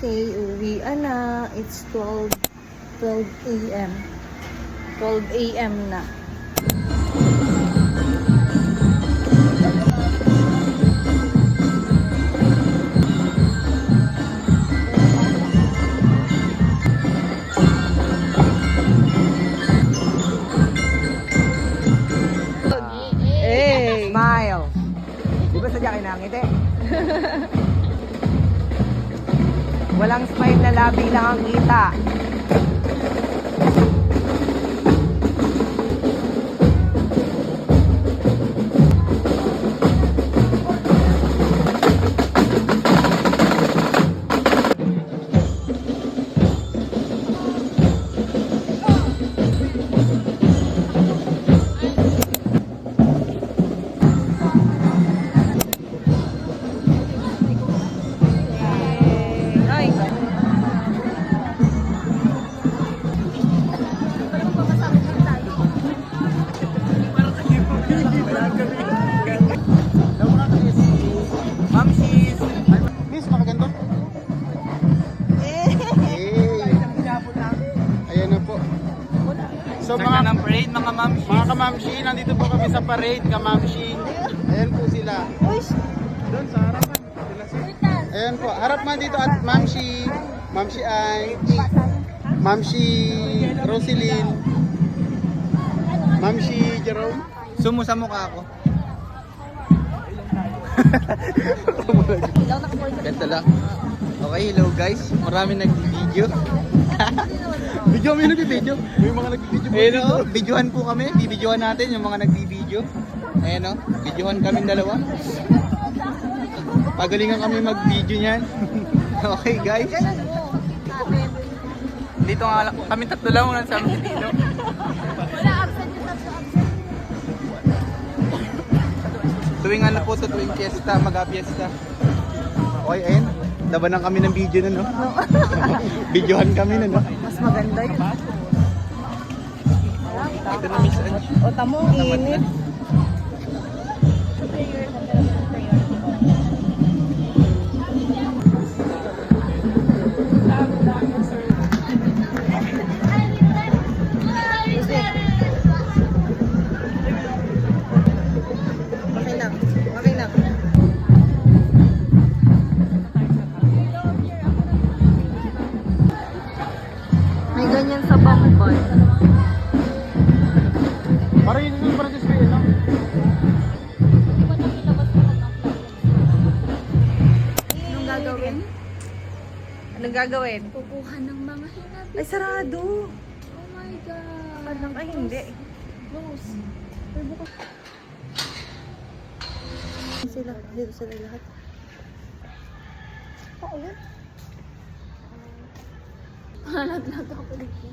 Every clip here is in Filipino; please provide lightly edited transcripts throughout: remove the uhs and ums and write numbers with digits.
Okay, uwian na. It's 12 a.m. 12 a.m. na. Hey! Smile! Di ba sadya kinangiti? Walang smile na labi lang ang kita. So mga parade, mga kamamshi, nandito po kami sa parade, kamamshi. Ayan po sila. Doon sa harapan. Ayan po, harap man dito at mamshi, mamshi ay, mamshi Roselyn, mamshi Jerome. Sumo sa mukha ako. Ganito lang. Okay, hello guys. Marami nag-video. Video kami nag-video. May mga nag-video. Ayun o, videohan po kami. Bibidyohan natin yung mga nag-video. Ayun o, videohan kami dalawa. Pagalingan kami mag-video niyan. Okay guys. Dito nga lang. Kami tatlo lang muna sa amin dito. Wala absent yung absent. Tuwing ano po to, tuwing fiesta, mag-fiesta. Okay, ayun. Labanan kami ng video na, no? Videohan kami na, no? Mas maganda yun. Ito na, Miss Ange. O, tamo, init. Okay lang. Okay lang. May ganyan sa Bambay. Parang yun yung parang display, no? Anong gagawin? Anong gagawin? Kukuha ng mga hinabi. Ay, sarado. Oh my God. Parang ay hindi. Close. Dito sila lahat. Oo, yan. Malaglag ako dito.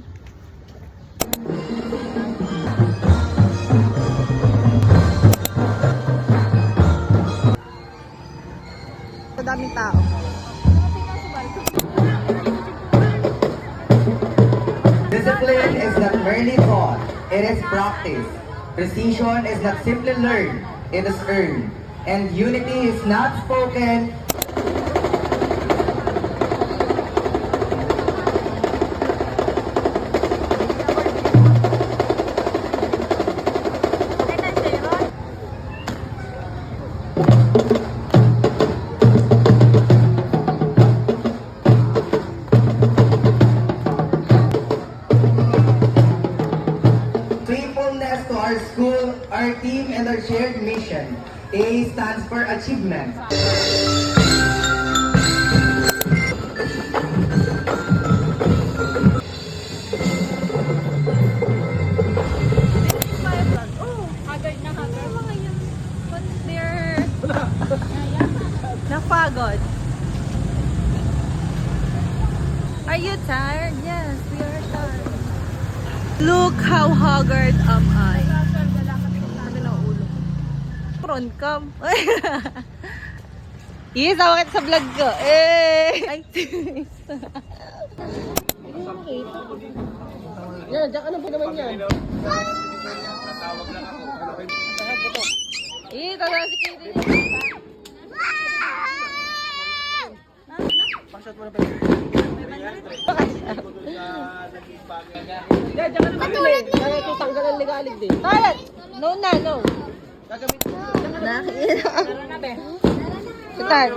Sa daming tao. Discipline is not merely taught, it is practiced. Precision is not simply learned, it is earned. And unity is not spoken, faithfulness to our school, our team, and our shared mission. A stands for achievement. Haggard na haggard. Mga yun. But they're... Napagod. Are you tired? Yes, we are tired. Look how haggard am I. Sabi ng ulo. Front cam. Yes, awakit sa vlog ko. Eh! Ay, sis. Yan, diyan ka na po naman yan. Eh, tala si Katie. Kaya ito tanggalan legalig din. Tayo! No na, no. Nakikita. Sutan.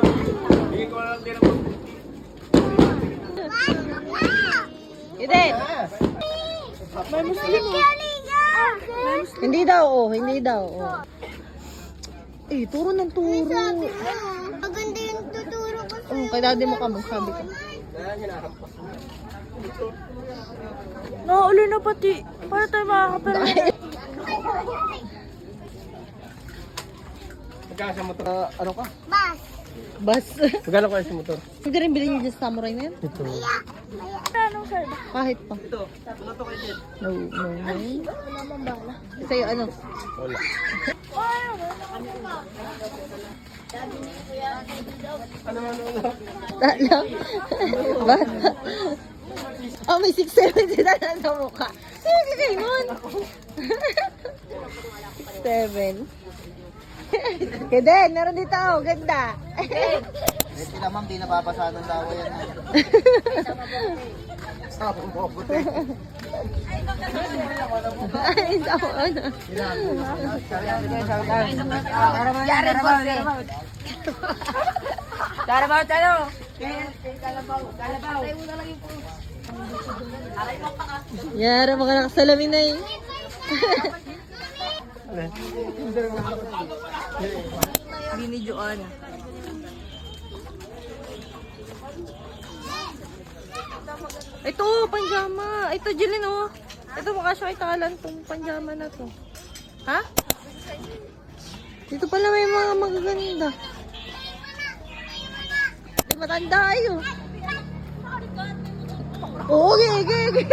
Iden. May Muslim oh. Hindi daw, oh. Hindi daw, oh. Eh, turo ng turo. Maganda yung tuturo ko. Oh, kay daddy mo ka, magsabi ka. Nauuli na pati. Para tayo makakapala. Magkano sa motor? Ano ka? Bas. Bas. Magkano ka sa motor? Hindi rin bilhin niyo dyan sa samurai na yan? Ito. Anong sir? Kahit pa. Ito. Ano to kayo dyan? No, no, no. Wala mang bala. Sa'yo ano? Wala. Tala. Bata. Oh, may 6'7" sila na sa mukha. Sige kayo nun. 7. Keden, meron dito ako. Ganda. Eh, sila ma'am, di nababasa ng dawa yan. Sa bumobote. Ay, ako ano. Yara, mga nakasalamin na eh. Binidyoan. Ito, panjama. Ito, Jilin, oh. Ito, mukha siya kay Talan tong panjama na to. Ha? Dito pala may mga magaganda. Di matanda ayo. Oo, okay.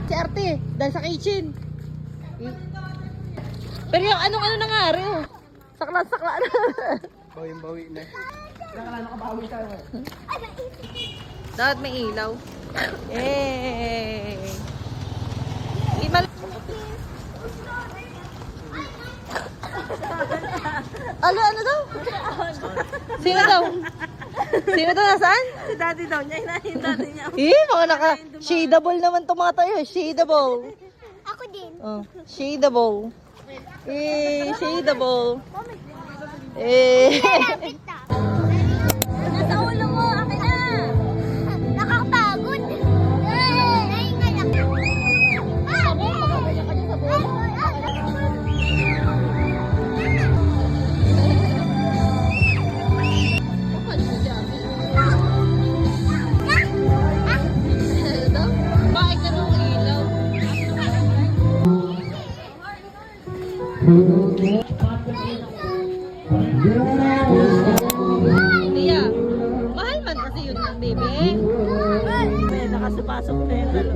Si Arte, dahil sa kitchen. Pero yung anong-ano nangyari, oh. Sakla na. Bawing-bawi na. Dapat may ilaw. Yay! Ano daw? Sino daw? Sino daw? Nasaan? Si daddy daw niya. Yung daddy niya. Mga naka-shadeable naman tumatayo. Shadeable. Ako din. Oh, shadeable. Shadeable. Nasa ulo mo. Akin na. Nakakapagod. Ay, ngalak. Bakit ganun ang ilaw? Tia, mahal man kasi yun ng bebe. Nakasupasok na yun.